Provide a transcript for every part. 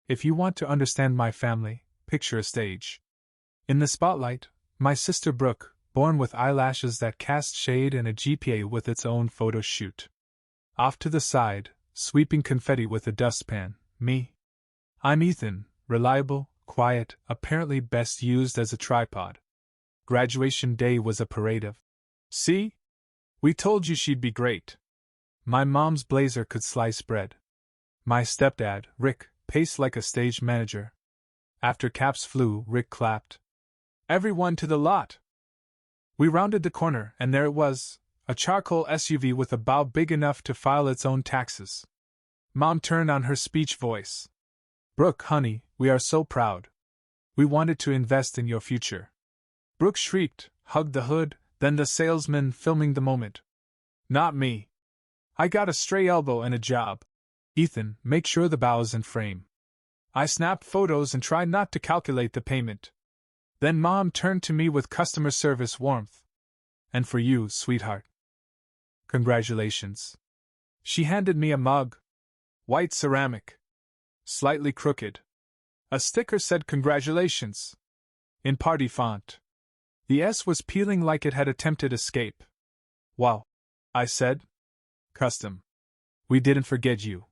If you want to understand my family, picture a stage. In the spotlight, my sister Brooke, born with eyelashes that cast shade and a GPA with its own photo shoot. Off to the side, sweeping confetti with a dustpan, me. I'm Ethan, reliable, quiet, apparently best used as a tripod. Graduation day was a parade of, "See? We told you she'd be great." My mom's blazer could slice bread. My stepdad, Rick, paced like a stage manager. After caps flew, Rick clapped. "Everyone to the lot!" We rounded the corner, and there it was, a charcoal SUV with a bow big enough to file its own taxes. Mom turned on her speech voice. "Brooke, honey, we are so proud. We wanted to invest in your future." Brooke shrieked, hugged the hood, then the salesman filming the moment. "Not me. I got a stray elbow and a job. Ethan, make sure the bow's in frame." I snapped photos and tried not to calculate the payment. Then Mom turned to me with customer service warmth. "And for you, sweetheart. Congratulations." She handed me a mug. White ceramic. Slightly crooked. A sticker said "Congratulations" in party font. The S was peeling like it had attempted escape. "Wow," I said. "Custom. We didn't forget you,"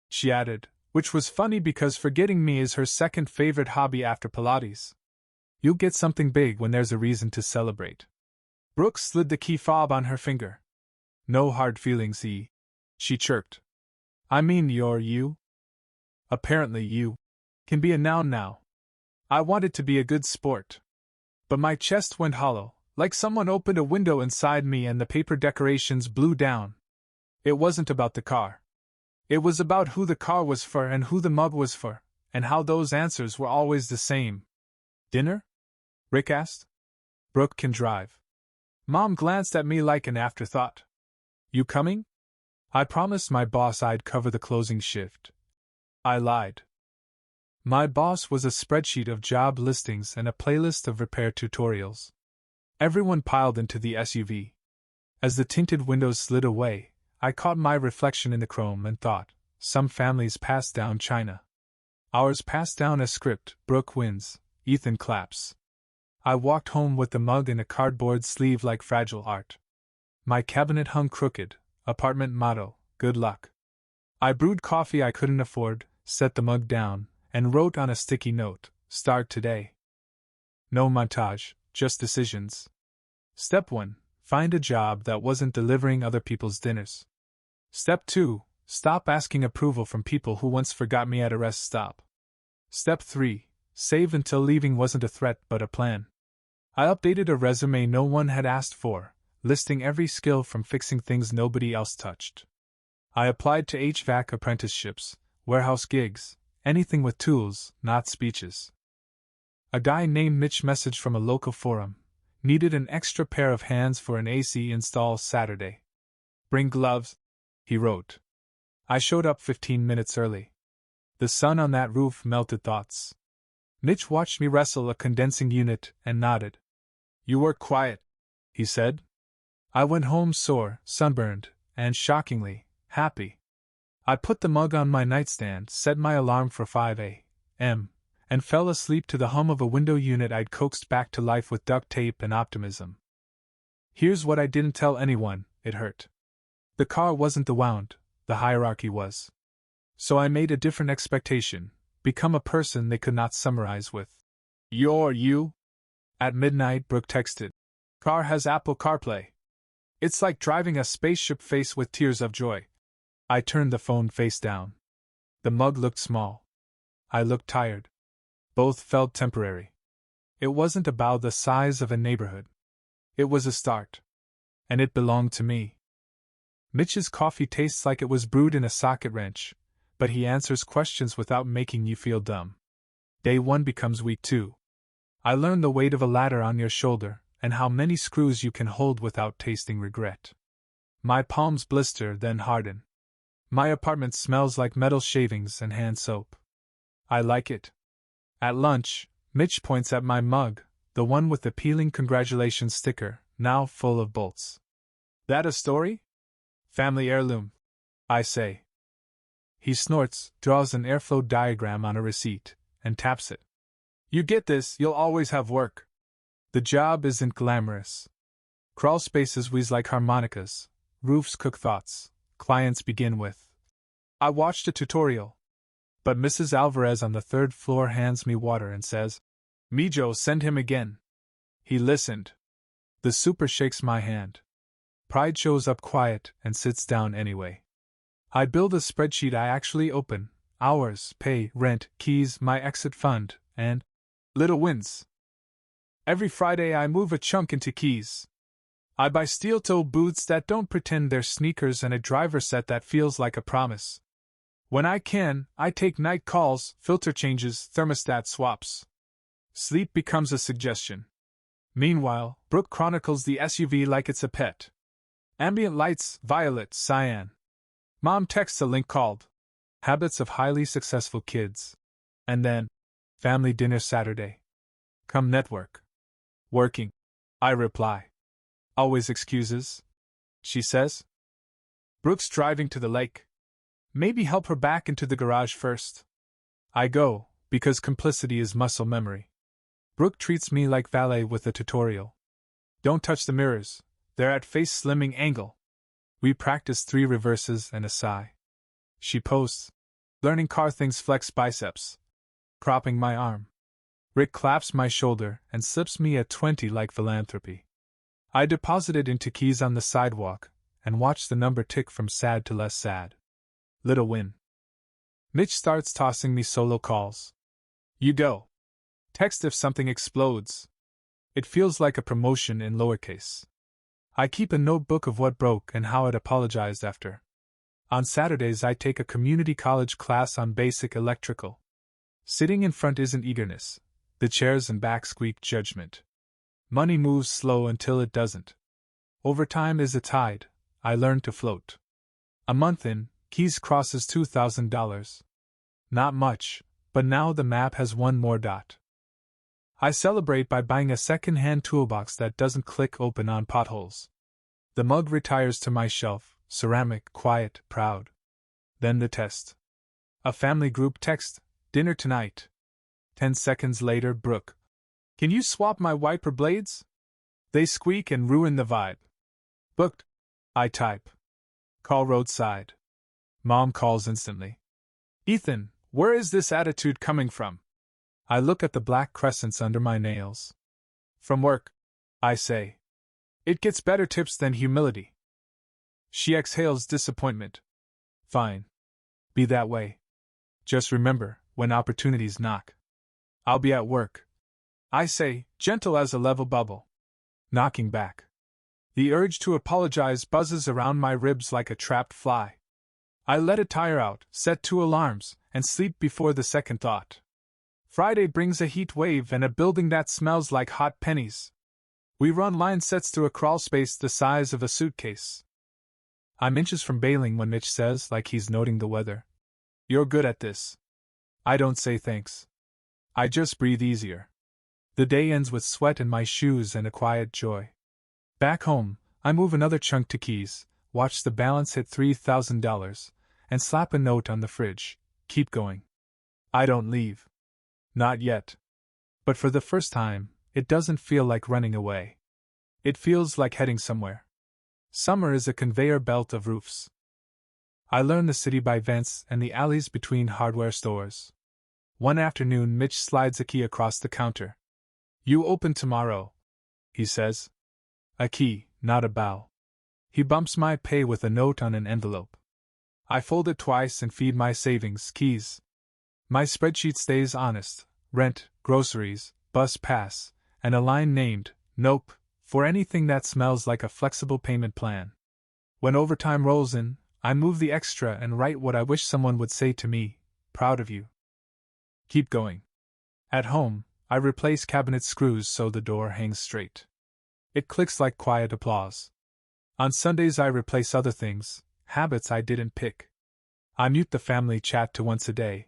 she added, which was funny because forgetting me is her second favorite hobby after Pilates. "You'll get something big when there's a reason to celebrate." Brooke slid the key fob on her finger. "No hard feelings, E," she chirped. "I mean you. Apparently you can be a noun now." I wanted to be a good sport. But my chest went hollow, like someone opened a window inside me and the paper decorations blew down. It wasn't about the car. It was about who the car was for and who the mug was for, and how those answers were always the same. "Dinner?" Rick asked. "Brooke can drive." Mom glanced at me like an afterthought. "You coming?" I promised my boss I'd cover the closing shift. I lied. My boss was a spreadsheet of job listings and a playlist of repair tutorials. Everyone piled into the SUV. As the tinted windows slid away, I caught my reflection in the chrome and thought, some families pass down china. Ours passed down a script: Brooke wins, Ethan claps. I walked home with the mug in a cardboard sleeve like fragile art. My cabinet hung crooked, apartment motto, "Good luck." I brewed coffee I couldn't afford, set the mug down, and wrote on a sticky note, "Start today." No montage, just decisions. Step 1. Find a job that wasn't delivering other people's dinners. Step 2. Stop asking approval from people who once forgot me at a rest stop. Step 3. Save until leaving wasn't a threat but a plan. I updated a resume no one had asked for, listing every skill from fixing things nobody else touched. I applied to HVAC apprenticeships, warehouse gigs, anything with tools, not speeches. A guy named Mitch messaged from a local forum. Needed an extra pair of hands for an AC install Saturday. "Bring gloves," he wrote. I showed up 15 minutes early. The sun on that roof melted thoughts. Mitch watched me wrestle a condensing unit and nodded. "You work quiet," he said. I went home sore, sunburned, and, shockingly, happy. I put the mug on my nightstand, set my alarm for 5 a.m., and fell asleep to the hum of a window unit I'd coaxed back to life with duct tape and optimism. Here's what I didn't tell anyone: it hurt. The car wasn't the wound, the hierarchy was. So I made a different expectation: become a person they could not summarize with "You're you." At midnight, Brooke texted, "Car has Apple CarPlay. It's like driving a spaceship faced with tears of joy." I turned the phone face down. The mug looked small. I looked tired. Both felt temporary. It wasn't about the size of a neighborhood. It was a start. And it belonged to me. Mitch's coffee tastes like it was brewed in a socket wrench, but he answers questions without making you feel dumb. Day 1 becomes week 2. I learned the weight of a ladder on your shoulder, and how many screws you can hold without tasting regret. My palms blister, then harden. My apartment smells like metal shavings and hand soap. I like it. At lunch, Mitch points at my mug, the one with the peeling congratulations sticker, now full of bolts. "That a story?" "Family heirloom," I say. He snorts, draws an airflow diagram on a receipt, and taps it. You get this, you'll always have work. The job isn't glamorous. Crawl spaces wheeze like harmonicas, roofs cook thoughts, clients begin with. I watched a tutorial. But Mrs. Alvarez on the third floor hands me water and says, Mijo, send him again. He listened. The super shakes my hand. Pride shows up quiet and sits down anyway. I build a spreadsheet I actually open, hours, pay, rent, keys, my exit fund, and little wins. Every Friday I move a chunk into keys. I buy steel-toe boots that don't pretend they're sneakers and a driver set that feels like a promise. When I can, I take night calls, filter changes, thermostat swaps. Sleep becomes a suggestion. Meanwhile, Brooke chronicles the SUV like it's a pet. Ambient lights, violet, cyan. Mom texts a link called Habits of Highly Successful Kids. And then, family dinner Saturday. Come network. Working. I reply. Always excuses, she says. Brooke's driving to the lake. Maybe help her back into the garage first. I go, because complicity is muscle memory. Brooke treats me like valet with a tutorial. Don't touch the mirrors, they're at face slimming angle. We practice 3 reverses and a sigh. She posts. Learning car things flex biceps. Cropping my arm. Rick claps my shoulder and slips me a 20 like philanthropy. I deposit it into keys on the sidewalk and watch the number tick from sad to less sad. Little win. Mitch starts tossing me solo calls. You go. Text if something explodes. It feels like a promotion in lowercase. I keep a notebook of what broke and how it apologized after. On Saturdays I take a community college class on basic electrical. Sitting in front isn't eagerness. The chairs and back squeak judgment. Money moves slow until it doesn't. Overtime is a tide. I learn to float. A month in, Keys crosses $2,000. Not much, but now the map has one more dot. I celebrate by buying a second-hand toolbox that doesn't click open on potholes. The mug retires to my shelf, ceramic, quiet, proud. Then the test. A family group text, dinner tonight. 10 seconds later, Brooke. Can you swap my wiper blades? They squeak and ruin the vibe. Booked. I type. Call roadside. Mom calls instantly. Ethan, where is this attitude coming from? I look at the black crescents under my nails. From work, I say. It gets better tips than humility. She exhales disappointment. Fine. Be that way. Just remember, when opportunities knock. I'll be at work. I say, gentle as a level bubble. Knocking back. The urge to apologize buzzes around my ribs like a trapped fly. I let it tire out, set 2 alarms, and sleep before the second thought. Friday brings a heat wave and a building that smells like hot pennies. We run line sets through a crawl space the size of a suitcase. I'm inches from bailing when Mitch says, like he's noting the weather. You're good at this. I don't say thanks. I just breathe easier. The day ends with sweat in my shoes and a quiet joy. Back home, I move another chunk to keys, watch the balance hit $3,000, and slap a note on the fridge. Keep going. I don't leave. Not yet. But for the first time, it doesn't feel like running away. It feels like heading somewhere. Summer is a conveyor belt of roofs. I learn the city by vents and the alleys between hardware stores. One afternoon, Mitch slides a key across the counter. You open tomorrow, he says. A key, not a bow. He bumps my pay with a note on an envelope. I fold it twice and feed my savings, keys. My spreadsheet stays honest, rent, groceries, bus pass, and a line named, nope, for anything that smells like a flexible payment plan. When overtime rolls in, I move the extra and write what I wish someone would say to me, proud of you. Keep going. At home, I replace cabinet screws so the door hangs straight. It clicks like quiet applause. On Sundays I replace other things, habits I didn't pick. I mute the family chat to once a day.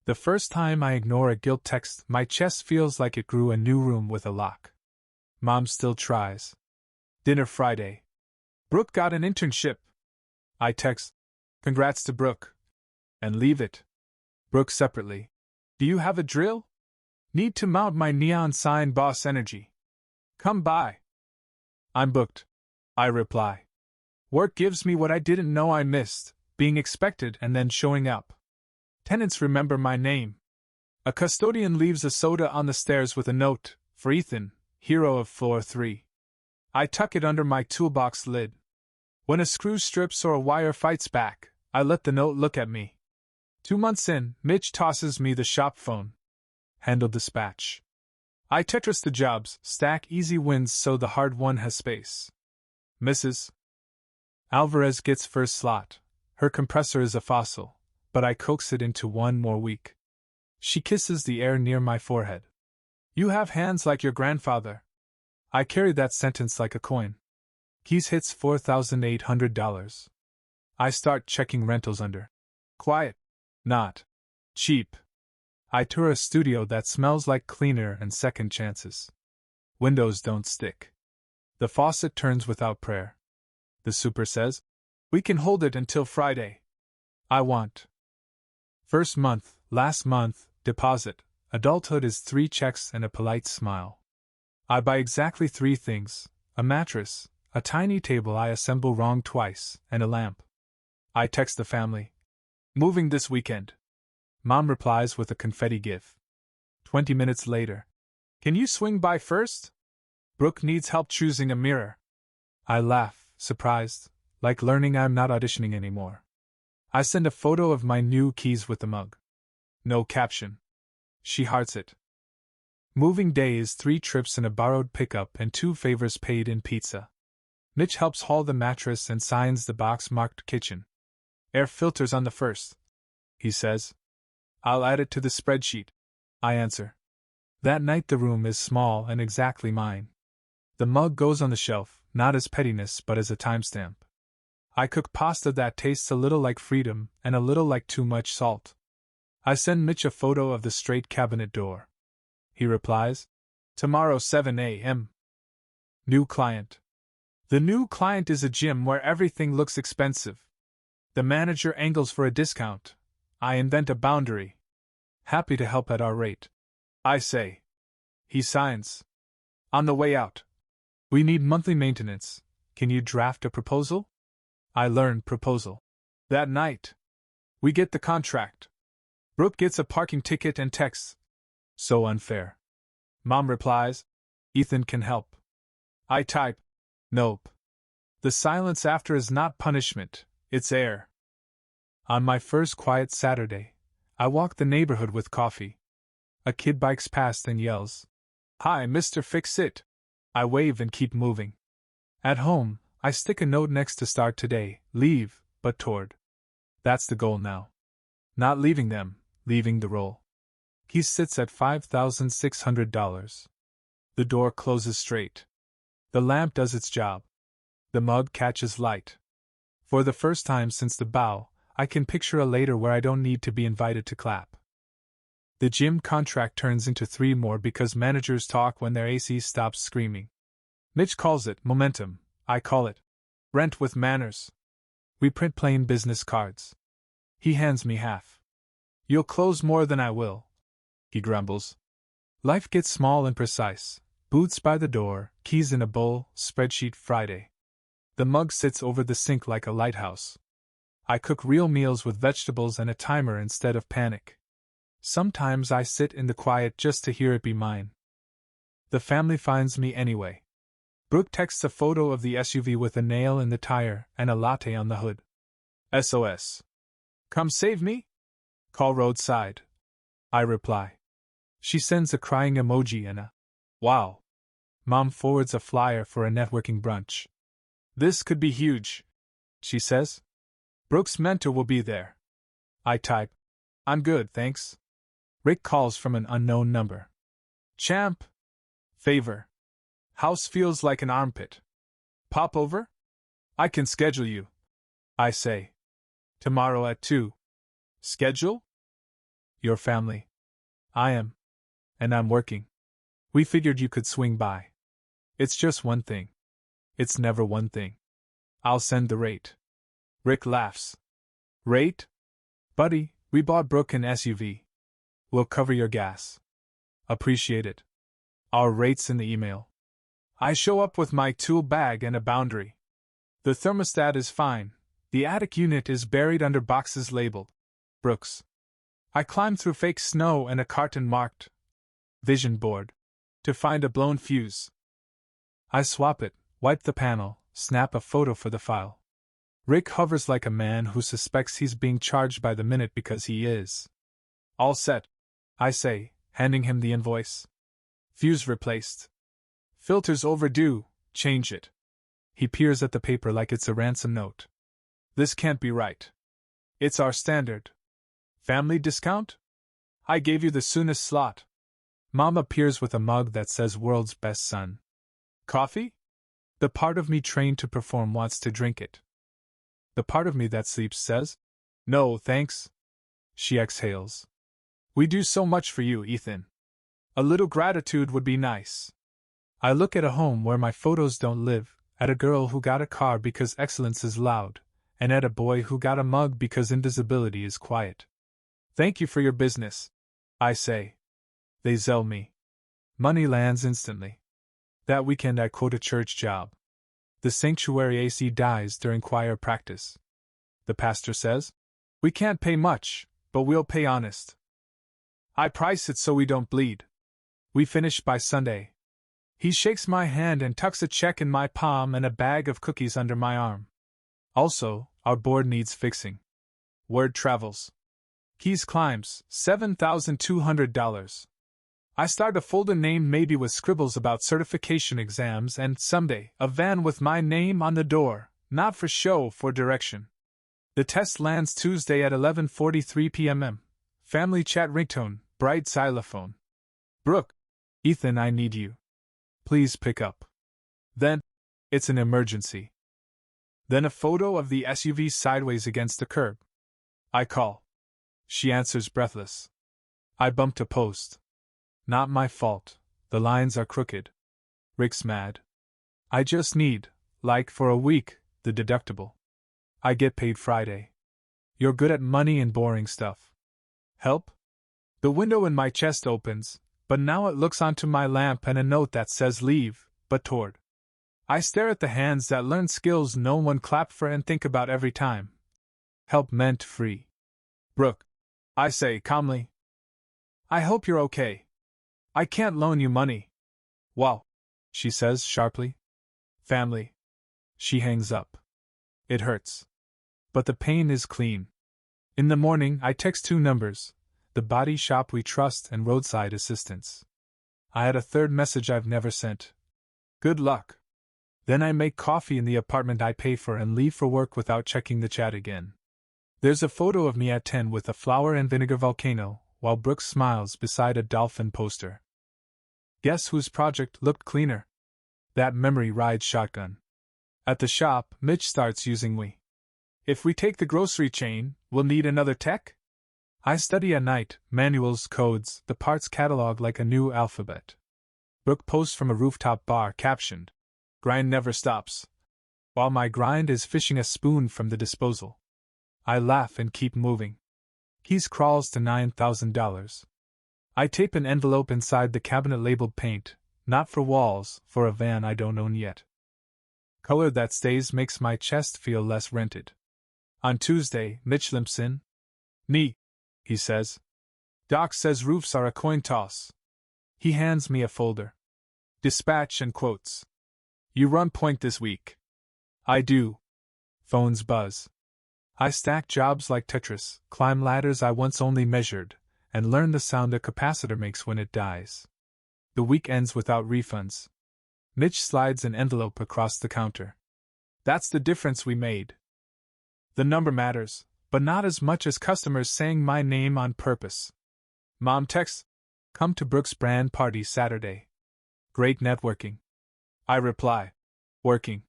The first time I ignore a guilt text, my chest feels like it grew a new room with a lock. Mom still tries. Dinner Friday. Brooke got an internship. I text, congrats to Brooke. And leave it. Brooke separately. Do you have a drill? Need to mount my neon sign Boss Energy. Come by. I'm booked, I reply. Work gives me what I didn't know I missed, being expected and then showing up. Tenants remember my name. A custodian leaves a soda on the stairs with a note, for Ethan, hero of floor 3. I tuck it under my toolbox lid. When a screw strips or a wire fights back, I let the note look at me. 2 months in, Mitch tosses me the shop phone. Handle dispatch. I Tetris the jobs, stack easy wins so the hard one has space. Mrs. Alvarez gets first slot. Her compressor is a fossil, but I coax it into 1 more week. She kisses the air near my forehead. You have hands like your grandfather. I carry that sentence like a coin. Keys hits $4,800. I start checking rentals under. Quiet. Not. Cheap. I tour a studio that smells like cleaner and second chances. Windows don't stick. The faucet turns without prayer. The super says, we can hold it until Friday. I want. First month, last month, deposit. Adulthood is 3 checks and a polite smile. I buy exactly 3 things: a mattress, a tiny table I assemble wrong twice, and a lamp. I text the family. Moving this weekend. Mom replies with a confetti gif. 20 minutes later. Can you swing by first? Brooke needs help choosing a mirror. I laugh, surprised, like learning I'm not auditioning anymore. I send a photo of my new keys with the mug. No caption. She hearts it. Moving day is 3 trips in a borrowed pickup and 2 favors paid in pizza. Mitch helps haul the mattress and signs the box marked kitchen. Air filters on the first, he says. I'll add it to the spreadsheet, I answer. That night the room is small and exactly mine. The mug goes on the shelf, not as pettiness but as a timestamp. I cook pasta that tastes a little like freedom and a little like too much salt. I send Mitch a photo of the straight cabinet door. He replies, tomorrow 7 a.m. New client. The new client is a gym where everything looks expensive. The manager angles for a discount. I invent a boundary. Happy to help at our rate, I say. He signs. On the way out. We need monthly maintenance. Can you draft a proposal? I learn proposal. That night. We get the contract. Brooke gets a parking ticket and texts. So unfair. Mom replies, Ethan can help. I type, nope. The silence after is not punishment, it's air. On my first quiet Saturday, I walk the neighborhood with coffee. A kid bikes past and yells, Hi, Mr. Fix-It. I wave and keep moving. At home, I stick a note next to start today, leave, but toward. That's the goal now. Not leaving them, leaving the role. He sits at $5,600. The door closes straight. The lamp does its job. The mug catches light. For the first time since the bow, I can picture a later where I don't need to be invited to clap. The gym contract turns into 3 more because managers talk when their AC stops screaming. Mitch calls it momentum, I call it rent with manners. We print plain business cards. He hands me half. You'll close more than I will, he grumbles. Life gets small and precise. Boots by the door, keys in a bowl, spreadsheet Friday. The mug sits over the sink like a lighthouse. I cook real meals with vegetables and a timer instead of panic. Sometimes I sit in the quiet just to hear it be mine. The family finds me anyway. Brooke texts a photo of the SUV with a nail in the tire and a latte on the hood. SOS. Come save me? Call roadside. I reply. She sends a crying emoji and a wow. Mom forwards a flyer for a networking brunch. This could be huge, she says. Brooke's mentor will be there. I type. I'm good, thanks. Rick calls from an unknown number. Champ. Favor. House feels like an armpit. Pop over? I can schedule you. I say. Tomorrow at 2. Schedule? Your family. I am. And I'm working. We figured you could swing by. It's just one thing. It's never one thing. I'll send the rate. Rick laughs. Rate? Buddy, we bought Brooke an SUV. We'll cover your gas. Appreciate it. Our rates in the email. I show up with my tool bag and a boundary. The thermostat is fine. The attic unit is buried under boxes labeled Brooks. I climb through fake snow and a carton marked Vision Board to find a blown fuse. I swap it, wipe the panel, snap a photo for the file. Rick hovers like a man who suspects he's being charged by the minute because he is. All set, I say, handing him the invoice. Fuse replaced. Filters overdue, change it. He peers at the paper like it's a ransom note. This can't be right. It's our standard. Family discount? I gave you the soonest slot. Mom appears with a mug that says World's Best Son. Coffee? The part of me trained to perform wants to drink it. The part of me that sleeps says, no, thanks. She exhales. We do so much for you, Ethan. A little gratitude would be nice. I look at a home where my photos don't live, at a girl who got a car because excellence is loud, and at a boy who got a mug because invisibility is quiet. Thank you for your business, I say. They zell me. Money lands instantly. That weekend I quote a church job. The sanctuary AC dies during choir practice. The pastor says, we can't pay much, but we'll pay honest. I price it so we don't bleed. We finish by Sunday. He shakes my hand and tucks a check in my palm and a bag of cookies under my arm. Also, our board needs fixing. Word travels. Keys climbs, $7,200. I start a folder named Maybe with scribbles about certification exams and, someday, a van with my name on the door, not for show, for direction. The test lands Tuesday at 11:43 p.m. Family chat ringtone, bright xylophone. Brooke, Ethan, I need you. Please pick up. Then, it's an emergency. Then a photo of the SUV sideways against the curb. I call. She answers breathless. I bumped a post. Not my fault, the lines are crooked. Rick's mad. I just need, like for a week, the deductible. I get paid Friday. You're good at money and boring stuff. Help? The window in my chest opens, but now it looks onto my lamp and a note that says leave, but toward. I stare at the hands that learn skills no one clapped for and think about every time. Help meant free. Brooke, I say calmly. I hope you're okay. I can't loan you money. Wow, she says sharply. Family. She hangs up. It hurts. But the pain is clean. In the morning, I text 2 numbers, the body shop we trust and roadside assistance. I had a third message I've never sent. Good luck. Then I make coffee in the apartment I pay for and leave for work without checking the chat again. There's a photo of me at 10 with a flour and vinegar volcano, while Brooke smiles beside a dolphin poster. Guess whose project looked cleaner? That memory ride shotgun. At the shop, Mitch starts using we. If we take the grocery chain, we'll need another tech? I study at night, manuals, codes, the parts catalog like a new alphabet. Brooke posts from a rooftop bar captioned, grind never stops, while my grind is fishing a spoon from the disposal. I laugh and keep moving. Keys crawls to $9,000. I tape an envelope inside the cabinet labeled paint, not for walls, for a van I don't own yet. Color that stays makes my chest feel less rented. On Tuesday, Mitch limps in. "Nee," he says. "Doc says roofs are a coin toss." He hands me a folder. Dispatch and quotes. "You run point this week." I do. Phones buzz. I stack jobs like Tetris, climb ladders I once only measured, and learn the sound a capacitor makes when it dies. The week ends without refunds. Mitch slides an envelope across the counter. That's the difference we made. The number matters, but not as much as customers saying my name on purpose. Mom texts, "Come to Brooke's brand party Saturday. Great networking." I reply, "Working."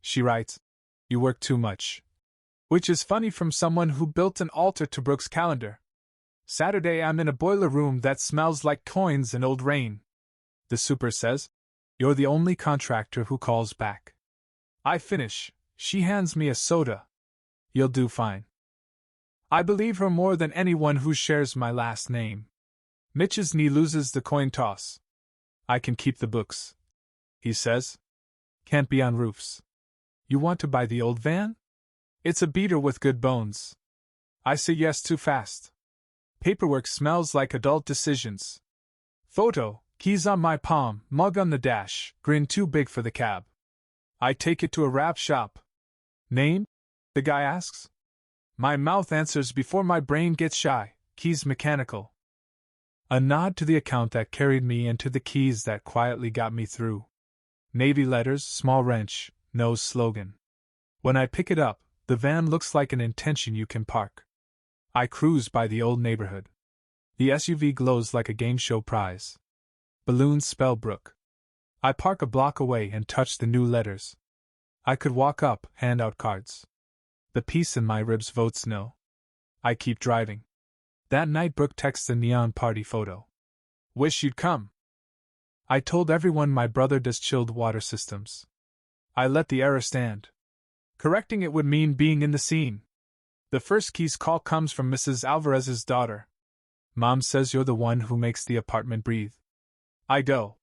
She writes, "You work too much." Which is funny from someone who built an altar to Brooke's calendar. Saturday I'm in a boiler room that smells like coins and old rain. The super says, "You're the only contractor who calls back." I finish. She hands me a soda. "You'll do fine." I believe her more than anyone who shares my last name. Mitch's knee loses the coin toss. I can keep the books, he says. Can't be on roofs. You want to buy the old van? It's a beater with good bones. I say yes too fast. Paperwork smells like adult decisions. Photo, keys on my palm, mug on the dash, grin too big for the cab. I take it to a wrap shop. Name? The guy asks. My mouth answers before my brain gets shy, keys mechanical. A nod to the account that carried me and to the keys that quietly got me through. Navy letters, small wrench, no slogan. When I pick it up, the van looks like an intention you can park. I cruise by the old neighborhood. The SUV glows like a game show prize. Balloons spell Brook. I park a block away and touch the new letters. I could walk up, hand out cards. The peace in my ribs votes no. I keep driving. That night Brook texts a neon party photo. Wish you'd come. I told everyone my brother does chilled water systems. I let the error stand. Correcting it would mean being in the scene. The first Keys call comes from Mrs. Alvarez's daughter. Mom says you're the one who makes the apartment breathe. I go.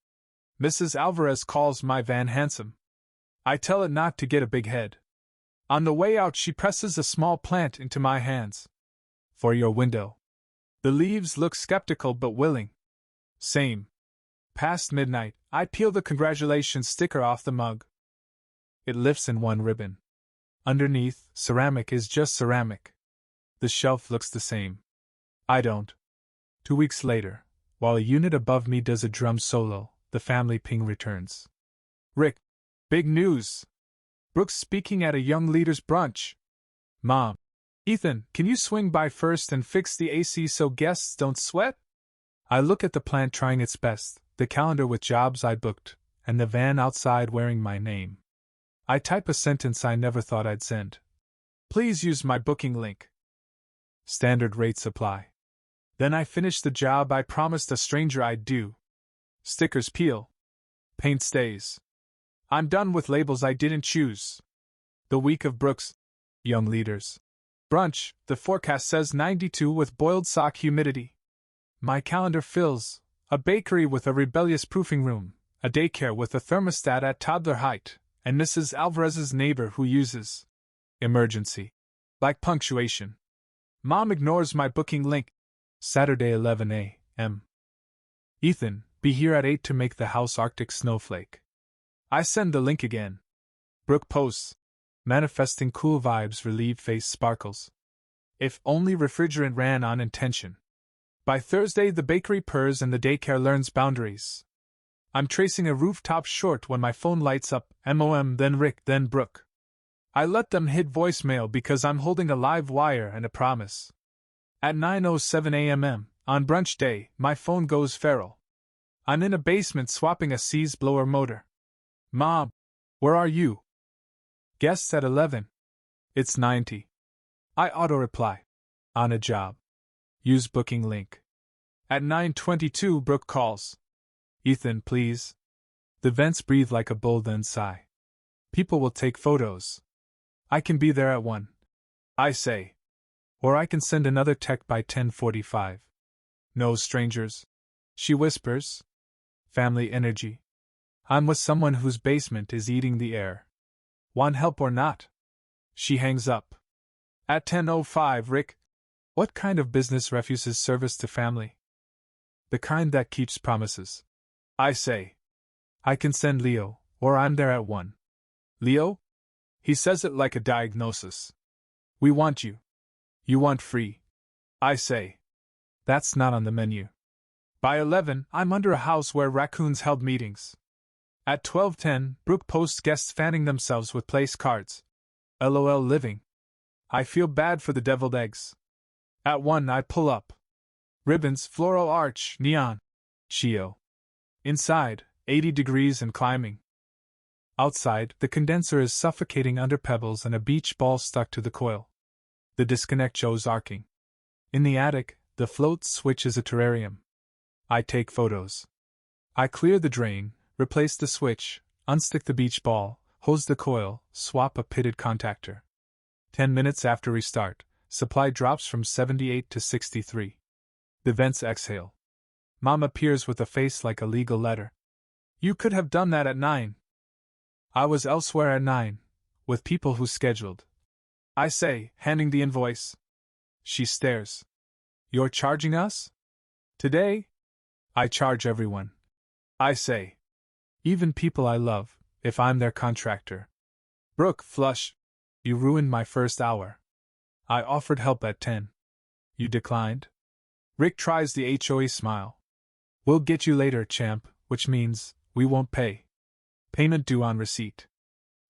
Mrs. Alvarez calls my van handsome. I tell it not to get a big head. On the way out she presses a small plant into my hands. For your window. The leaves look skeptical but willing. Same. Past midnight, I peel the congratulations sticker off the mug. It lifts in one ribbon. Underneath, ceramic is just ceramic. The shelf looks the same. I don't. 2 weeks later, while a unit above me does a drum solo, the family ping returns. Rick, big news! Brooks speaking at a young leaders brunch. Mom, Ethan, can you swing by first and fix the AC so guests don't sweat? I look at the plant trying its best, the calendar with jobs I booked, and the van outside wearing my name. I type a sentence I never thought I'd send. Please use my booking link. Standard rates apply. Then I finish the job I promised a stranger I'd do. Stickers peel. Paint stays. I'm done with labels I didn't choose. The week of Brooks' young leaders brunch, the forecast says 92 with boiled sock humidity. My calendar fills, a bakery with a rebellious proofing room, a daycare with a thermostat at toddler height, and Mrs. Alvarez's neighbor who uses emergency like punctuation. Mom ignores my booking link. Saturday 11 a.m. Ethan, be here at 8 to make the house Arctic snowflake. I send the link again. Brooke posts. Manifesting cool vibes, relieved face sparkles. If only refrigerant ran on intention. By Thursday the bakery purrs and the daycare learns boundaries. I'm tracing a rooftop short when my phone lights up, MOM, then Rick, then Brooke. I let them hit voicemail because I'm holding a live wire and a promise. At 9:07 a.m. on brunch day, my phone goes feral. I'm in a basement swapping a Seas blower motor. Mom, where are you? Guests at 11. It's 90. I auto-reply. On a job. Use booking link. At 9:22 Brooke calls. Ethan, please. The vents breathe like a bull then sigh. People will take photos. I can be there at 1. I say. Or I can send another tech by 10:45. No strangers. She whispers. Family energy. I'm with someone whose basement is eating the air. Want help or not? She hangs up. At 10:05 Rick. What kind of business refuses service to family? The kind that keeps promises. I say. I can send Leo, or I'm there at 1. Leo? He says it like a diagnosis. We want you. You want free. I say. That's not on the menu. By 11, I'm under a house where raccoons held meetings. At 12:10, Brooke posts guests fanning themselves with place cards. LOL living. I feel bad for the deviled eggs. At 1, I pull up. Ribbons, floral arch, neon. Chio. Inside, 80 degrees and climbing. Outside, the condenser is suffocating under pebbles and a beach ball stuck to the coil. The disconnect shows arcing. In the attic, the float switch is a terrarium. I take photos. I clear the drain, replace the switch, unstick the beach ball, hose the coil, swap a pitted contactor. 10 minutes after restart, Supply drops from 78 to 63. The vents exhale. Mom appears with a face like a legal letter. You could have done that at 9. I was elsewhere at 9, with people who scheduled. I say, handing the invoice. She stares. You're charging us? Today? I charge everyone. I say. Even people I love, if I'm their contractor. Brooke, flush. You ruined my first hour. I offered help at 10. You declined? Rick tries the HOA smile. We'll get you later, champ, which means, we won't pay. Payment due on receipt.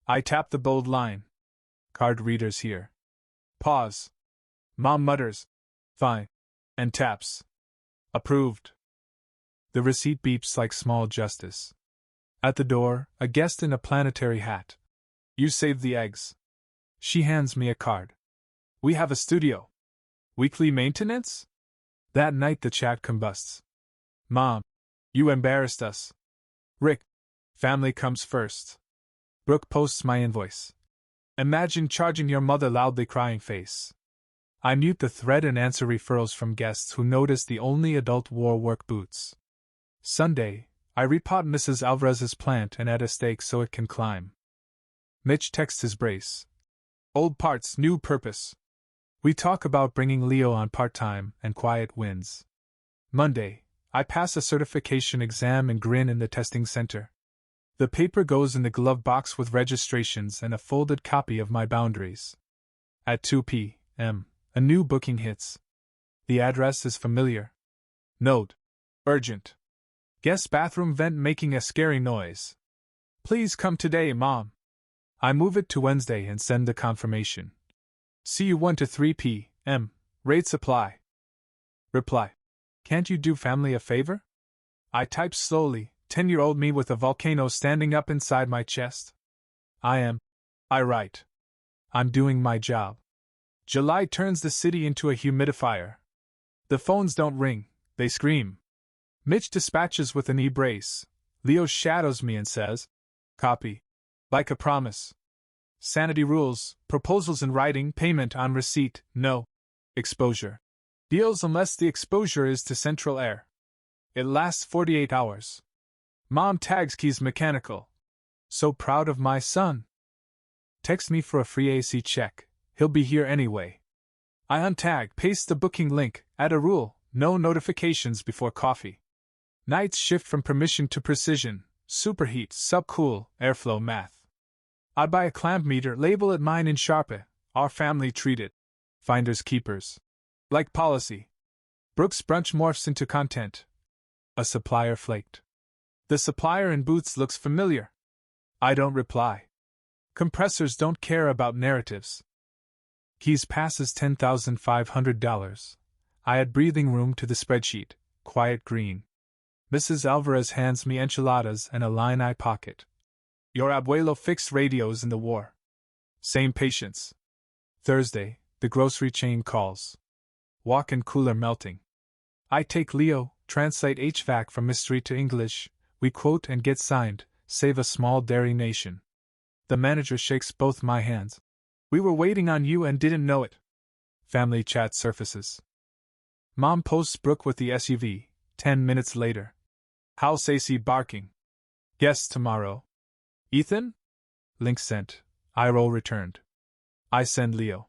I tap the bold line. Card readers here. Pause. Mom mutters. Fine. And taps. Approved. The receipt beeps like small justice. At the door, a guest in a planetary hat. You saved the eggs. She hands me a card. We have a studio. Weekly maintenance? That night the chat combusts. Mom, you embarrassed us. Rick, family comes first. Brooke posts my invoice. Imagine charging your mother, loudly crying face. I mute the thread and answer referrals from guests who notice the only adult wore work boots. Sunday, I repot Mrs. Alvarez's plant and add a stake so it can climb. Mitch texts his brace. Old parts, new purpose. We talk about bringing Leo on part-time and quiet wins. Monday, I pass a certification exam and grin in the testing center. The paper goes in the glove box with registrations and a folded copy of my boundaries. At 2 p.m., a new booking hits. The address is familiar. Note. Urgent. Guest bathroom vent making a scary noise. Please come today, Mom. I move it to Wednesday and send the confirmation. See you 1 to 3 p.m. Rates apply. Reply. Can't you do family a favor? I type slowly, 10-year-old me with a volcano standing up inside my chest. I write. I'm doing my job. July turns the city into a humidifier. The phones don't ring, they scream. Mitch dispatches with an e-brace. Leo shadows me and says, copy. Like a promise. Sanity rules, proposals in writing, payment on receipt, no exposure. Deals unless the exposure is to central air. It lasts 48 hours. Mom tags keys mechanical. So proud of my son. Text me for a free AC check, he'll be here anyway. I untag, paste the booking link, add a rule, no notifications before coffee. Nights shift from permission to precision, superheat, subcool, airflow math. I buy a clamp meter, label it mine in Sharpie, our family treat it. Finders keepers. Like policy. Brooks brunch morphs into content. A supplier flaked. The supplier in boots looks familiar. I don't reply. Compressors don't care about narratives. Keys passes $10,500. I add breathing room to the spreadsheet, quiet green. Mrs. Alvarez hands me enchiladas and a line I pocket. Your abuelo fixed radios in the war. Same patience. Thursday, the grocery chain calls. Walk-in cooler melting. I take Leo, translate HVAC from mystery to English, we quote and get signed, save a small dairy nation. The manager shakes both my hands. We were waiting on you and didn't know it. Family chat surfaces. Mom posts Brooke with the SUV, 10 minutes later. How's AC barking? Guests tomorrow. Ethan? Link sent. Eye roll returned. I send Leo.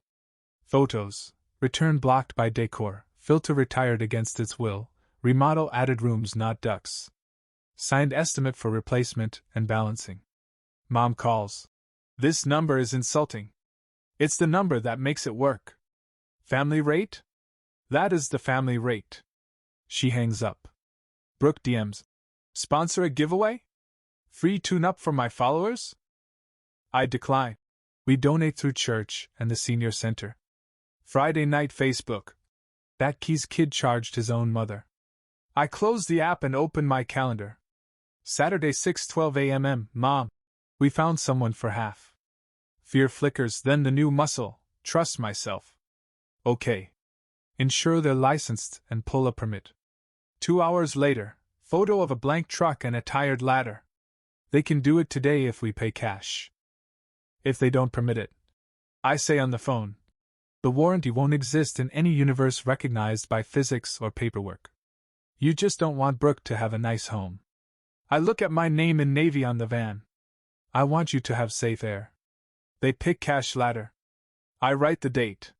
Photos. Return blocked by decor. Filter retired against its will. Remodel added rooms, not ducks. Signed estimate for replacement and balancing. Mom calls. This number is insulting. It's the number that makes it work. Family rate? That is the family rate. She hangs up. Brooke DMs. Sponsor a giveaway? Free tune-up for my followers? I decline. We donate through church and the senior center. Friday night Facebook. That Keys kid charged his own mother. I close the app and open my calendar. Saturday 6:12 a.m. Mom. We found someone for half. Fear flickers, then the new muscle. Trust myself. Okay. Ensure they're licensed and pull a permit. 2 hours later, photo of a blank truck and a tired ladder. They can do it today if we pay cash. If they don't permit it. I say on the phone. The warranty won't exist in any universe recognized by physics or paperwork. You just don't want Brooke to have a nice home. I look at my name in navy on the van. I want you to have safe air. They pick cash ladder. I write the date.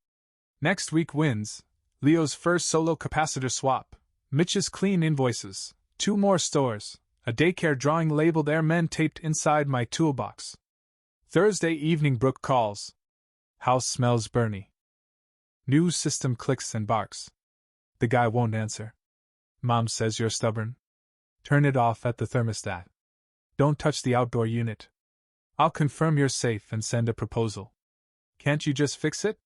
Next week wins, Leo's first solo capacitor swap, Mitch's clean invoices, 2 more stores, a daycare drawing labeled Airmen taped inside my toolbox. Thursday evening Brooke calls. House smells burny. New system clicks and barks. The guy won't answer. Mom says you're stubborn. Turn it off at the thermostat. Don't touch the outdoor unit. I'll confirm you're safe and send a proposal. Can't you just fix it?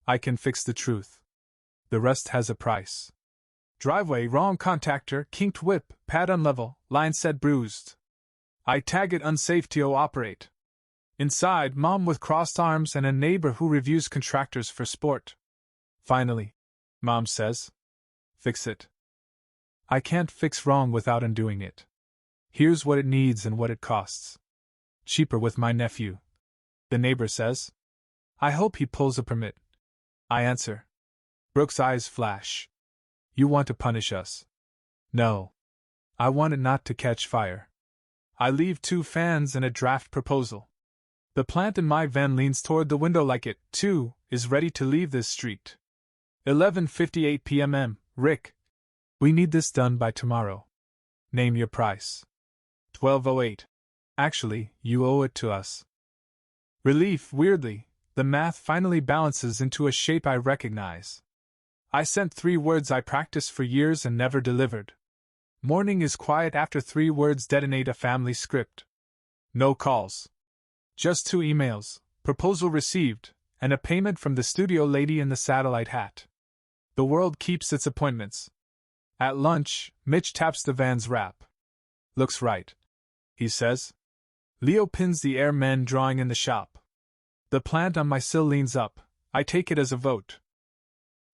I can fix the truth. The rest has a price. Driveway wrong contactor, kinked whip, pad unlevel, line set bruised. I tag it unsafe to operate. Inside, Mom with crossed arms and a neighbor who reviews contractors for sport. Finally, Mom says, fix it. I can't fix wrong without undoing it. Here's what it needs and what it costs. Cheaper with my nephew. The neighbor says. I hope he pulls a permit. I answer. Brooke's eyes flash. You want to punish us? No. I want it not to catch fire. I leave 2 fans and a draft proposal. The plant in my van leans toward the window like it, too, is ready to leave this street. 11:58 p.m. Rick. We need this done by tomorrow. Name your price. 12:08. Actually, you owe it to us. Relief, weirdly, the math finally balances into a shape I recognize. I sent 3 words I practiced for years and never delivered. Morning is quiet after 3 words detonate a family script. No calls. Just 2 emails, proposal received, and a payment from the studio lady in the satellite hat. The world keeps its appointments. At lunch, Mitch taps the van's wrap. Looks right, he says. Leo pins the Airmen drawing in the shop. The plant on my sill leans up. I take it as a vote.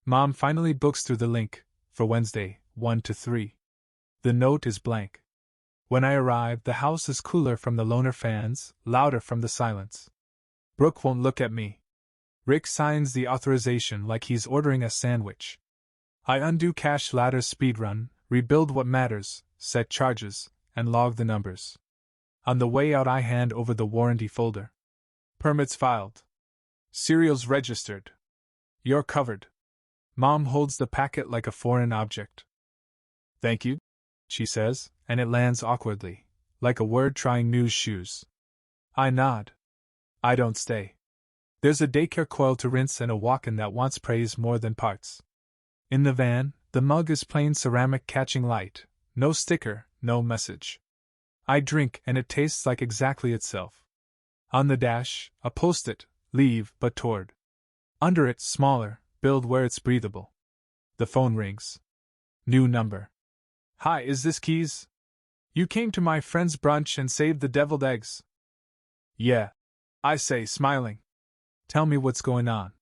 Mom finally books through the link, for Wednesday, 1 to 3. The note is blank. When I arrive, the house is cooler from the loaner fans, louder from the silence. Brooke won't look at me. Rick signs the authorization like he's ordering a sandwich. I undo cash ladder speedrun, rebuild what matters, set charges, and log the numbers. On the way out I hand over the warranty folder. Permits filed. Serials registered. You're covered. Mom holds the packet like a foreign object. Thank you, she says, and it lands awkwardly, like a word trying new shoes. I nod. I don't stay. There's a daycare coil to rinse and a walk-in that wants praise more than parts. In the van, the mug is plain ceramic catching light, no sticker, no message. I drink and it tastes like exactly itself. On the dash, a post-it, leave but toward. Under it, smaller, build where it's breathable. The phone rings. New number. Hi, is this Keys? You came to my friend's brunch and saved the deviled eggs. Yeah, I say, smiling. Tell me what's going on.